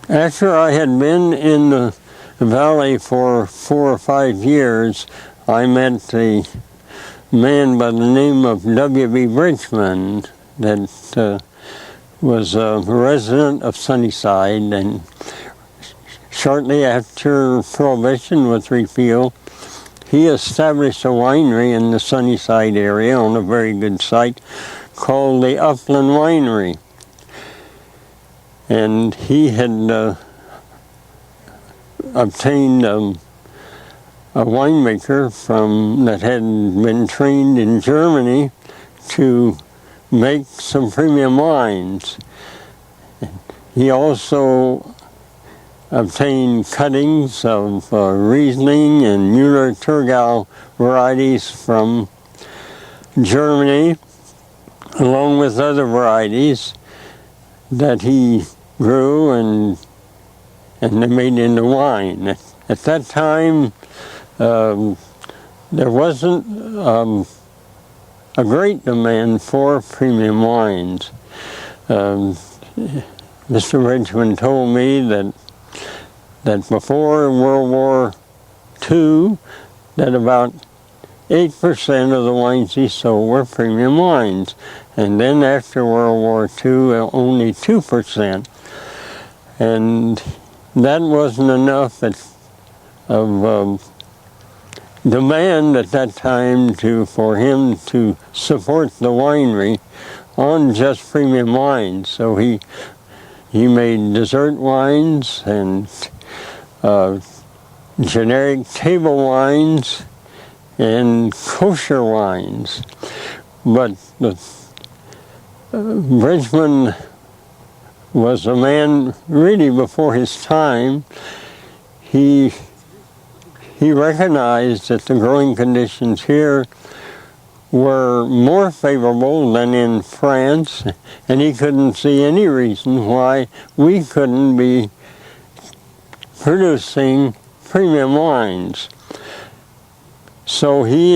After I had been in the valley for 4 or 5 years, I met a man by the name of W.B. Bridgman that was a resident of Sunnyside, and shortly after Prohibition was repealed, he established a winery in the Sunnyside area on a very good site called the Upland Winery. And he had obtained a winemaker that had been trained in Germany to make some premium wines. He also obtained cuttings of Riesling and Müller-Thurgau varieties from Germany, along with other varieties that he grew and they made into wine. At that time, there wasn't a great demand for premium wines. Mr. Bridgman told me that before World War II, that about 8% of the wines he sold were premium wines. And then after World War II, only 2%. And that wasn't enough of demand at that time for him to support the winery on just premium wines. So he made dessert wines and generic table wines and kosher wines. But Bridgman was a man really before his time. He recognized that the growing conditions here were more favorable than in France, and he couldn't see any reason why we couldn't be producing premium wines. So he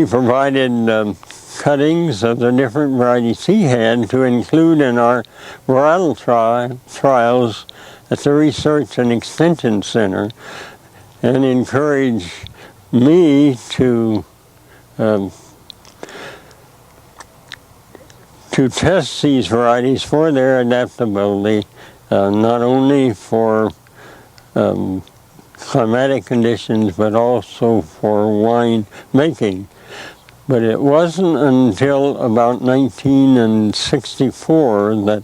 provided cuttings of the different varieties he had to include in our varietal trials at the Research and Extension Center, and encouraged me to test these varieties for their adaptability, not only for climatic conditions, but also for wine making. But it wasn't until about 1964 that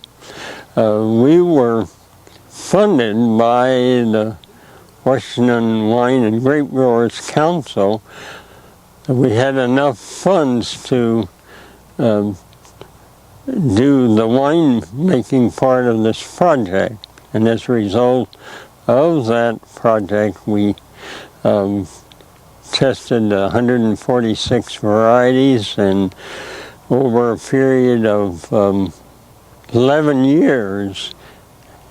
we were funded by the Washington Wine and Grape Growers Council. We had enough funds to do the wine making part of this project. And as a result of that project, we tested 146 varieties, and over a period of 11 years.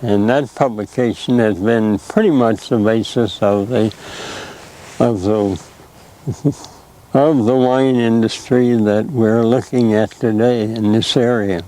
And that publication has been pretty much the basis of the wine industry that we're looking at today in this area.